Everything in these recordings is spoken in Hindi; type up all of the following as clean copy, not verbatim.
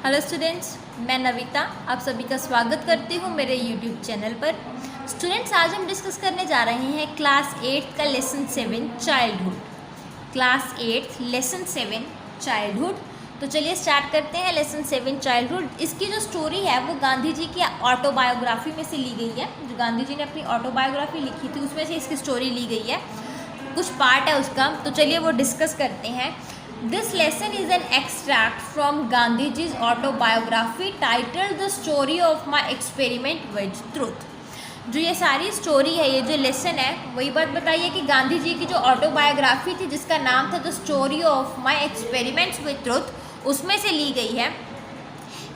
हेलो स्टूडेंट्स, मैं नविता आप सभी का स्वागत करती हूँ मेरे यूट्यूब चैनल पर। स्टूडेंट्स, आज हम डिस्कस करने जा रहे हैं क्लास 8 का lesson 7 childhood. Class 8 lesson 7 childhood. तो चलिए स्टार्ट करते हैं लेसन 7 चाइल्डहुड। इसकी जो स्टोरी है वो गांधी जी की ऑटोबायोग्राफी में से ली गई है। जो गांधी जी ने अपनी ऑटोबायोग्राफी लिखी थी उसमें से इसकी स्टोरी ली गई है, कुछ पार्ट है उसका। तो चलिए वो डिस्कस करते हैं। This lesson is an extract from Gandhiji's autobiography titled The Story of My Experiment with Truth। जो ये सारी स्टोरी है, ये जो लेसन है, वही बात बताइए कि गांधी जी की जो ऑटोबायोग्राफी थी जिसका नाम था the story of my experiments with truth, उसमें से ली गई है।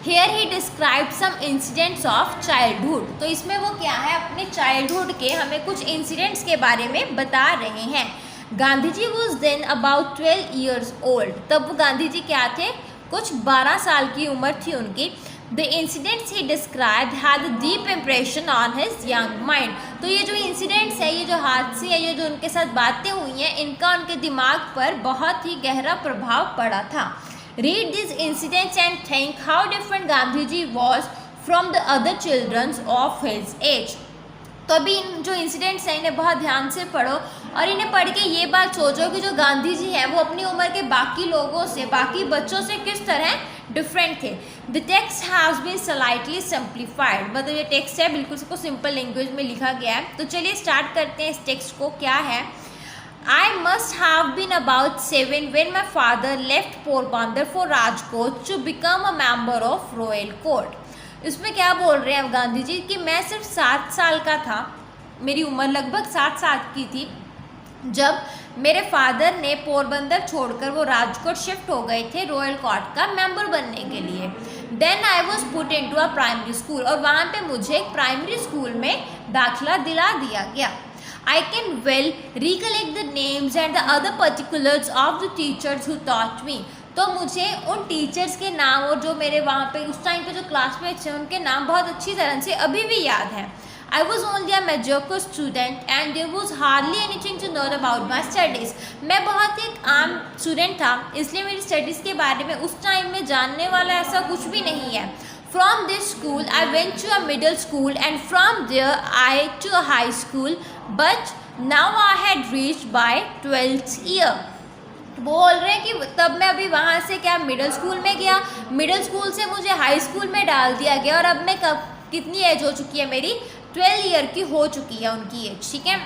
Here he described some incidents of childhood। तो इसमें वो क्या है, अपने चाइल्डहुड के हमें कुछ इंसिडेंट्स के बारे में बता रहे हैं। Gandhi ji was then about 12 years old। तब वो गांधी जी क्या थे, कुछ 12 साल की उम्र थी उनकी। The incidents he describe had a deep impression on his young mind. तो ये जो इंसिडेंट्स है, ये जो हादसे हैं, ये जो उनके साथ बातें हुई हैं, इनका उनके दिमाग पर बहुत ही गहरा प्रभाव पड़ा था। Read this incidents and think how different Gandhi ji was from the other children's of his age. तो अभी इन जो इंसिडेंट्स हैं इन्हें बहुत ध्यान से पढ़ो और इन्हें पढ़ के ये बात सोचो कि जो गांधी जी हैं वो अपनी उम्र के बाकी लोगों से, बाकी बच्चों से किस तरह डिफरेंट थे। The text has been slightly simplified. मतलब ये टेक्स्ट है बिल्कुल सबको सिंपल लैंग्वेज में लिखा गया है। तो चलिए स्टार्ट करते हैं इस टेक्स्ट को। क्या है, I must have been about 7 when my father left Porbandar for Rajkot to become a member of Royal Court। इसमें क्या बोल रहे हैं गांधी जी कि मैं सिर्फ 7 साल का था, मेरी उम्र लगभग 7 साल की थी जब मेरे फादर ने पोरबंदर छोड़कर वो राजकोट शिफ्ट हो गए थे रॉयल कोर्ट का मेंबर बनने के लिए। Then I was put into a primary school. और वहाँ पे मुझे एक प्राइमरी स्कूल में दाखिला दिला दिया गया। I can well recollect the names and the other particulars of the teachers who taught me। तो मुझे उन टीचर्स के नाम और जो मेरे वहाँ पे उस टाइम पे जो क्लासमेट्स हैं उनके नाम बहुत अच्छी तरह से अभी भी याद है। I was only a mediocre student and there was hardly anything to know about my studies। मैं बहुत ही एक आम स्टूडेंट था, इसलिए मेरी स्टडीज़ के बारे में उस टाइम में जानने वाला ऐसा कुछ भी नहीं है। From this school I went to a middle school and from there I to a high school, but now I had reached by 12th year। बोल रहे हैं कि तब मैं अभी वहाँ से क्या मिडिल स्कूल में गया, मिडिल स्कूल से मुझे हाई स्कूल में डाल दिया गया और अब मैं कितनी एज हो चुकी है, मेरी 12 ईयर की हो चुकी है उनकी एज। ठीक है।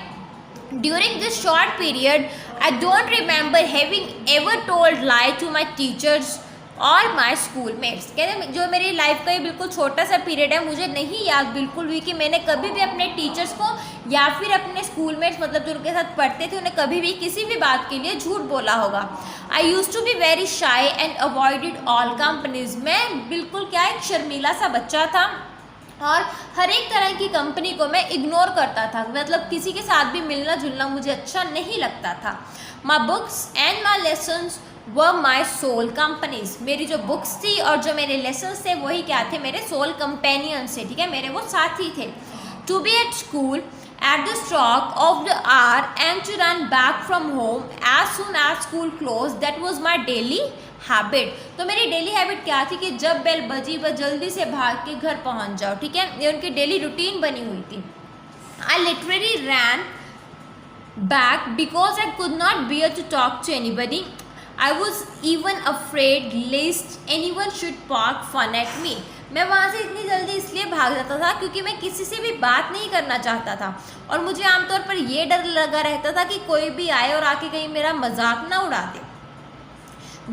During this short period I don't remember having ever told lie to my teachers और माई स्कूल मेट्स। कहते हैं जो मेरी लाइफ का ये बिल्कुल छोटा सा पीरियड है, मुझे नहीं याद बिल्कुल भी कि मैंने कभी भी अपने टीचर्स को या फिर अपने स्कूल मेट्स, मतलब जो उनके साथ पढ़ते थे, उन्हें कभी भी किसी भी बात के लिए झूठ बोला होगा। I used to be very shy and avoided all companies. मैं बिल्कुल क्या एक शर्मीला सा बच्चा था और हर एक तरह की कंपनी को मैं इग्नोर करता था, मतलब किसी के साथ भी मिलना जुलना मुझे अच्छा नहीं लगता था। My books and my lessons वह माई सोल कंपनीज। मेरी जो बुक्स थी और जो मेरे लेसन्स थे वही क्या थे, मेरे सोल कंपेनियंस थे। ठीक है, मेरे वो साथी थे। To be at school at the stroke of the hour and to run back from home as soon as school close, that was my daily habit. तो मेरी डेली हैबिट क्या थी कि जब बेल बजी बस जल्दी से भाग के घर पहुंच जाओ। ठीक है, ये उनकी डेली रूटीन बनी हुई थी। I literally ran back because I could not bear to talk to anybody. I was even afraid lest anyone should poke fun at me। मैं वहाँ से इतनी जल्दी इसलिए भाग जाता था क्योंकि मैं किसी से भी बात नहीं करना चाहता था और मुझे आमतौर पर यह डर लगा रहता था कि कोई भी आए और आके कहीं मेरा मजाक ना उड़ा दे।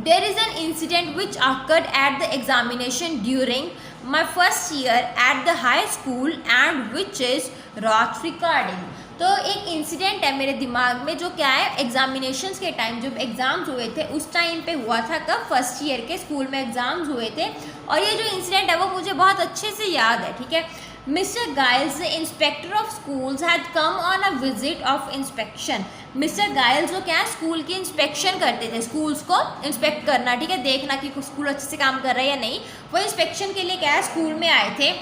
There is an incident which occurred at the examination during my first year at the high school and which is worth recording। तो एक इंसिडेंट है मेरे दिमाग में जो क्या है, एग्जामिनेशंस के टाइम जब एग्ज़ाम्स हुए थे उस टाइम पे हुआ था। कब, फर्स्ट ईयर के स्कूल में एग्ज़ाम्स हुए थे और ये जो इंसिडेंट है वो मुझे बहुत अच्छे से याद है। ठीक है। Mister Giles the inspector of schools had come on a visit of inspection. Mister Giles जो क्या है, स्कूल की इंस्पेक्शन करते थे, स्कूल्स को इंस्पेक्ट करना, ठीक है, देखना कि स्कूल अच्छे से काम कर रहा है या नहीं। वो इंस्पेक्शन के लिए क्या है स्कूल में आए थे।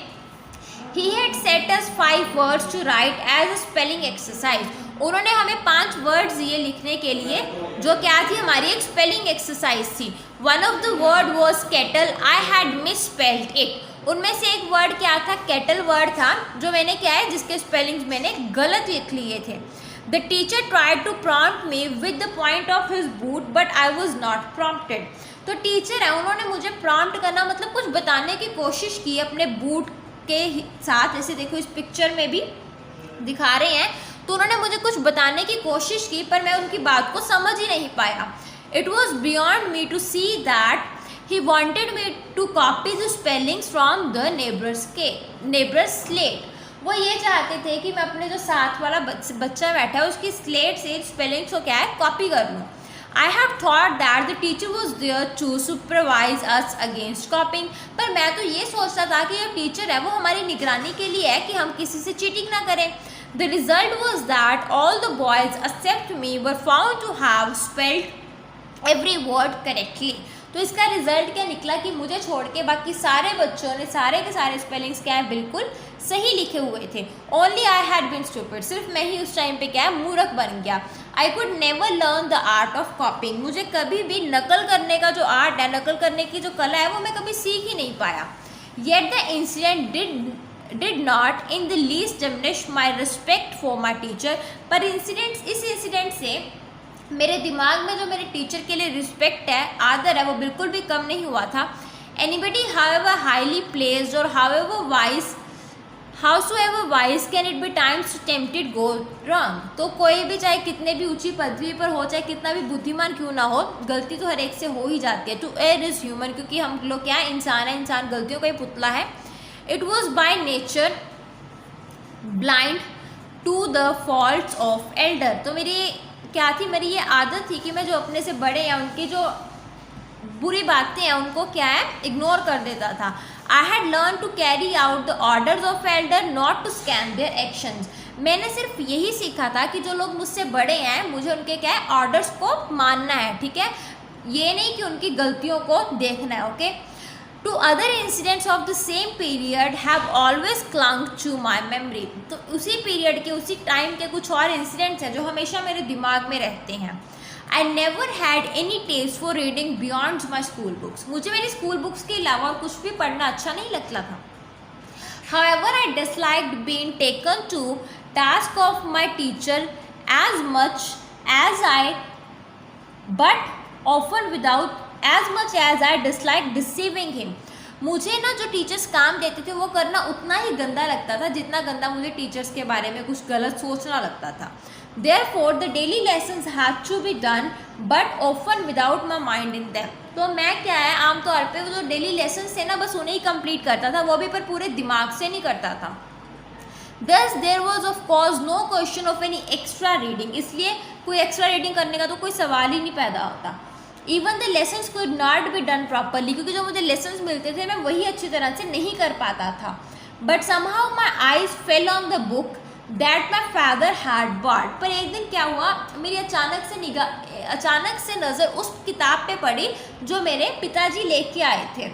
He had set us 5 words to write as a spelling exercise। उन्होंने हमें 5 वर्ड्स दिए लिखने के लिए, जो क्या थी, हमारी एक स्पेलिंग एक्सरसाइज थी। One of the word was kettle, I had miss spelled it. उनमें से एक वर्ड क्या था, केटल वर्ड था, जो मैंने क्या है जिसके स्पेलिंग्स मैंने गलत लिख लिए थे। The teacher tried to prompt me with the point of his boot but I was not prompted. तो टीचर है, उन्होंने मुझे प्रॉम्प्ट करना मतलब कुछ बताने की कोशिश की अपने बूट के साथ, जैसे देखो इस पिक्चर में भी दिखा रहे हैं, तो उन्होंने मुझे कुछ बताने की कोशिश की पर मैं उनकी बात को समझ ही नहीं पाया। It was beyond me to see that he wanted me to copy the spellings from the neighbour's slate. वो ये चाहते थे कि मैं अपने जो साथ वाला बच्चा बैठा है उसकी स्लेट से स्पेलिंग्स को क्या है कॉपी कर लूँ। I have thought that the teacher was there to supervise us against copying. पर मैं तो ये सोचता था कि ये टीचर है वो हमारी निगरानी के लिए है कि हम किसी से चीटिंग ना करें। The result was that all the boys except me were found to have spelled every word correctly. तो इसका रिजल्ट क्या निकला कि मुझे छोड़ के बाकी सारे बच्चों ने सारे के सारे स्पेलिंग्स क्या है बिल्कुल सही लिखे हुए थे। Only I had been stupid, सिर्फ मैं ही उस टाइम पे क्या है मूर्ख बन गया। I could never learn the art of कॉपिंग, मुझे कभी भी नकल करने का जो आर्ट है, नकल करने की जो कला है वो मैं कभी सीख ही नहीं पाया। Yet the incident did not in the least diminish my respect for my teacher. पर इस इंसिडेंट से मेरे दिमाग में जो मेरे टीचर के लिए रिस्पेक्ट है, आदर है, वो बिल्कुल भी कम नहीं हुआ था। एनीबडी हाउएवर हाईली प्लेस्ड और howsoever wise can it be times tempted go wrong. तो कोई भी चाहे कितने भी ऊंची पदवी पर हो, चाहे कितना भी बुद्धिमान क्यों ना हो, गलती तो हर एक से हो ही जाती है। टू एयर इज ह्यूमन, क्योंकि हम लोग क्या है, इंसान है, इंसान गलतियों का ही पुतला है। It was by nature blind to the faults of elder. तो मेरी क्या थी, मेरी ये आदत थी कि मैं जो अपने से बड़े हैं उनकी जो बुरी बातें हैं उनको क्या है इग्नोर कर देता था। I had learn to carry out the orders of elder not to scan their actions. मैंने सिर्फ यही सीखा था कि जो लोग मुझसे बड़े हैं मुझे उनके क्या है ऑर्डर्स को मानना है, ठीक है, ये नहीं कि उनकी गलतियों को देखना है। Okay, two other incidents of the same period have always clung to my memory. तो उसी पीरियड के उसी टाइम के कुछ और इंसिडेंट्स हैं जो हमेशा मेरे दिमाग में रहते हैं। I never had any test for reading beyond my school books. मुझे मेरी स्कूल बुक्स के अलावा और कुछ भी पढ़ना अच्छा नहीं लगता था। However I disliked being taken to task of my teacher as much as I but often without as much as I dislike deceiving him. मुझे ना जो टीचर्स काम देते थे वो करना उतना ही गंदा लगता था जितना गंदा मुझे टीचर्स के बारे में कुछ गलत सोचना लगता था। Therefore the daily lessons had to be done but often without my mind in them। तो मैं क्या है आमतौर पे वो जो डेली लेसन्स थे ना बस उन्हें ही कंप्लीट करता था, वो भी पर पूरे दिमाग से नहीं करता था। Thus there was of course no question of any extra reading। इसलिए कोई एक्स्ट्रा रीडिंग करने का तो कोई सवाल ही नहीं पैदा होता। Even the lessons could not be done properly, क्योंकि जो मुझे लेसन्स मिलते थे मैं वही अच्छी तरह से नहीं कर पाता था। But somehow my eyes fell on the book that my father had bought। पर एक दिन क्या हुआ, मेरी अचानक से नज़र उस किताब पे पड़ी जो मेरे पिताजी लेके आए थे।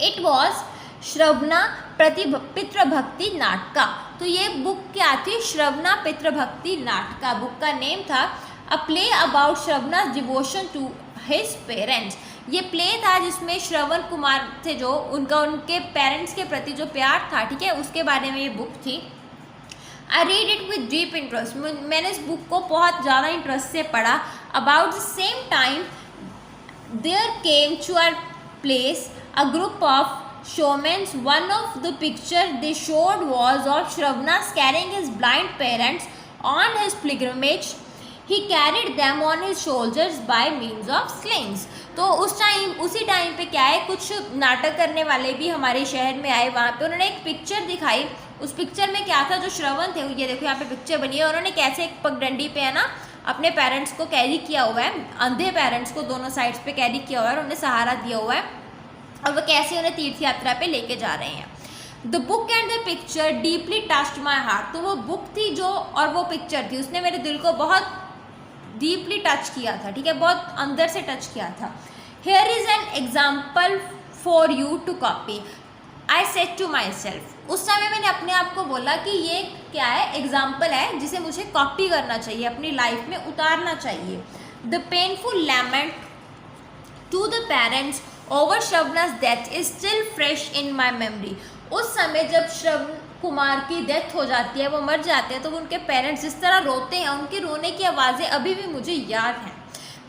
It was श्रवणा पितृभक्ति नाटका। तो ये बुक क्या थी, श्रवणा पितृभक्ति नाटका बुक का नेम था। A play about Shravana devotion to his parents. ये प्ले था जिसमें श्रवण कुमार थे जो उनके पेरेंट्स के प्रति जो प्यार था, ठीक है, उसके बारे में ये बुक थी। I read it with deep interest. मैंने इस बुक को बहुत ज़्यादा इंटरेस्ट से पढ़ा। About the same time there came to our place a group of showmans। One of the picture they showed was of Shravana carrying his blind parents on his pilgrimage। He carried them on his shoulders by means of slings। तो उसी टाइम पे क्या है, कुछ नाटक करने वाले भी हमारे शहर में आए। वहाँ पे उन्होंने एक पिक्चर दिखाई। उस पिक्चर में क्या था, जो श्रवण थे, ये देखो यहाँ पे पिक्चर बनी है, उन्होंने कैसे एक पगडंडी पे है ना अपने पेरेंट्स को कैरी किया हुआ है, अंधे पेरेंट्स को दोनों साइड्स पे कैरी किया हुआ है और उन्हें सहारा दिया हुआ है, और वो कैसे उन्हें तीर्थ यात्रा पे लेके जा रहे हैं। The book and the picture deeply touched my heart. तो वो बुक थी जो और वो पिक्चर थी, उसने मेरे दिल को बहुत डीपली टच किया था, ठीक है, बहुत अंदर से टच किया था। Here is an example for you to copy, I said to myself. उस समय मैंने अपने आप को बोला कि ये क्या है, एग्जाम्पल है जिसे मुझे कॉपी करना चाहिए, अपनी लाइफ में उतारना चाहिए। The painful lament to the parents over Shravana's death is still fresh in my memory. उस समय जब श्रवण कुमार की डेथ हो जाती है, वो मर जाते हैं, तो उनके पेरेंट्स जिस तरह रोते हैं, उनकी रोने की आवाज़ें अभी भी मुझे याद हैं।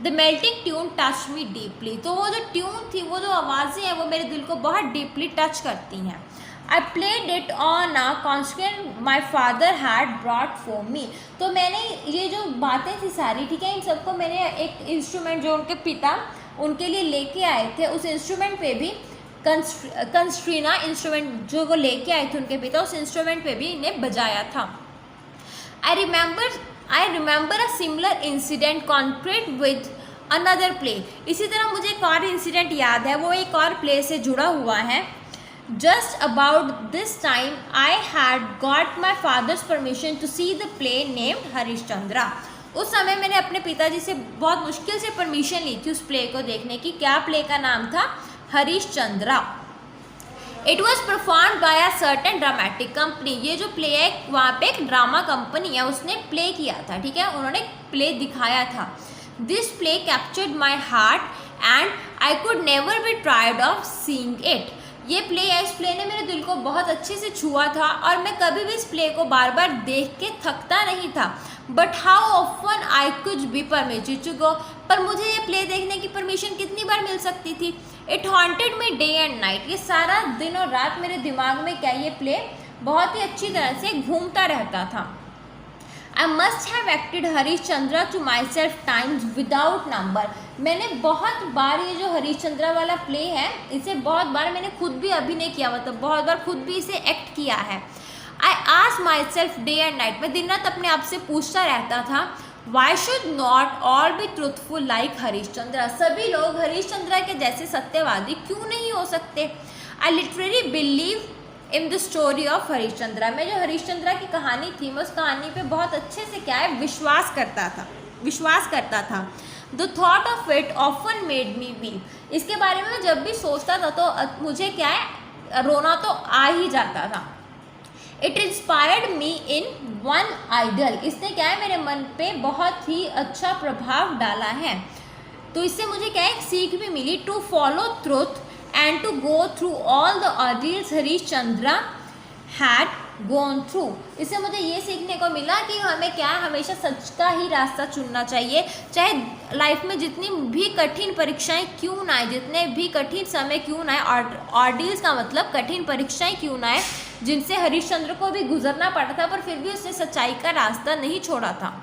The melting tune touch me deeply. तो वो जो ट्यून थी, वो जो आवाज़ें हैं, वो मेरे दिल को बहुत डीपली टच करती हैं। I played it on a constant my father had brought for me. तो मैंने ये जो बातें थी सारी, ठीक है, इन सबको मैंने एक इंस्ट्रूमेंट जो उनके पिता उनके लिए लेके आए थे, उस इंस्ट्रूमेंट पे भी कंस्ट्रीना इंस्ट्रूमेंट जो वो लेके आए थे उनके पिता, उस इंस्ट्रूमेंट पे भी इन्हें बजाया था। I remember a similar incident contract with another play. इसी तरह मुझे एक और इंसिडेंट याद है, वो एक और प्ले से जुड़ा हुआ है। Just about this time I had got my father's permission to see the play named Harishchandra. उस समय मैंने अपने पिताजी से बहुत मुश्किल से परमिशन ली थी उस प्ले को देखने की। क्या प्ले का नाम था? Harishchandra. It was performed by a certain dramatic company. ये जो प्ले है, वहाँ पे एक ड्रामा कंपनी है, उसने प्ले किया था, ठीक है, उन्होंने प्ले दिखाया था। This play captured my heart and I could never be tired of seeing it. ये प्ले है, इस प्ले ने मेरे दिल को बहुत अच्छे से छुआ था और मैं कभी भी इस प्ले को बार बार देख के थकता नहीं था। But how often I could be permitted to go. पर मुझे ये प्ले देखने की परमिशन कितनी बार मिल सकती थी? It haunted me day and night. ये सारा दिन और रात मेरे दिमाग में क्या ये प्ले बहुत ही अच्छी तरह से घूमता रहता था। I must have acted Harishchandra to myself times without number. मैंने बहुत बार ये जो हरिश्चंद्रा वाला प्ले है, इसे बहुत बार मैंने खुद भी अभिनय किया, मतलब बहुत बार खुद भी इसे एक्ट किया है। I ask myself day and night. मैं दिन रात अपने आप से पूछता रहता था, why should not all be truthful like Harishchandra. सभी लोग हरिश्चंद्रा के जैसे सत्यवादी क्यों नहीं हो सकते? I literally believe in the story of Harishchandra. मैं जो हरिश्चंद्रा की कहानी थी, मैं उस कहानी पे बहुत अच्छे से क्या है विश्वास करता था। The thought of it often made me weep. इसके बारे में मैं जब भी सोचता था तो मुझे क्या है रोना तो आ ही जाता था। It inspired me in one idol. इसने क्या है मेरे मन पे बहुत ही अच्छा प्रभाव डाला है। तो इससे मुझे क्या है एक सीख भी मिली, to follow truth and to go through all the ordeals Harishchandra had gone through। इससे मुझे ये सीखने को मिला कि हमें क्या हमेशा सच का ही रास्ता चुनना चाहिए, चाहे लाइफ में जितनी भी कठिन परीक्षाएं क्यों ना आए, जितने भी कठिन समय क्यों ना आए। ऑर्डियल्स का मतलब कठिन परीक्षाएं क्यों ना आए, जिनसे हरिश्चंद्र को भी गुजरना पड़ा था, पर फिर भी उसने सच्चाई का रास्ता नहीं छोड़ा था।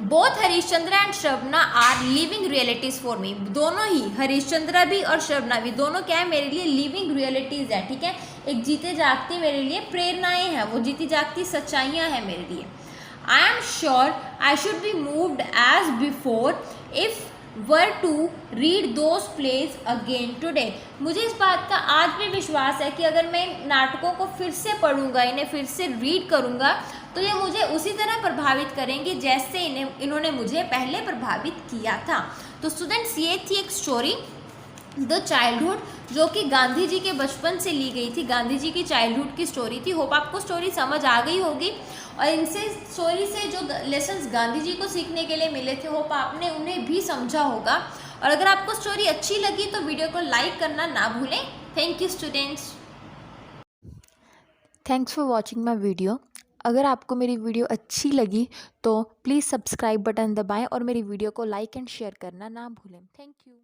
Both Harishchandra and Shravana are living realities for me. दोनों ही, हरिश्चंद्रा भी और श्रवणा भी, दोनों क्या है मेरे लिए लिविंग रियलिटीज़ है, ठीक है, एक जीते जागती मेरे लिए प्रेरणाएं हैं, वो जीती जागती सच्चाइयाँ हैं मेरे लिए। I am sure I should be moved as before if were to read those plays again today. मुझे इस बात का आज भी विश्वास है कि अगर मैं नाटकों को फिर से पढ़ूंगा, इन्हें फिर से रीड करूंगा, तो ये मुझे उसी तरह प्रभावित करेंगे जैसे इन्होंने मुझे पहले प्रभावित किया था। तो स्टूडेंट्स, ये थी एक स्टोरी द चाइल्डहुड, जो कि गांधी जी के बचपन से ली गई थी, गांधी जी की चाइल्डहुड की स्टोरी थी। होप आपको स्टोरी समझ आ गई होगी और इनसे स्टोरी से जो लेसन्स गांधी जी को सीखने के लिए मिले थे, होप आपने उन्हें भी समझा होगा। और अगर आपको स्टोरी अच्छी लगी तो वीडियो को लाइक करना ना भूलें। Thank you students. Thanks for watching my video. अगर आपको मेरी वीडियो अच्छी लगी तो प्लीज़ सब्सक्राइब बटन दबाएं और मेरी वीडियो को लाइक एंड शेयर करना ना भूलें। Thank you.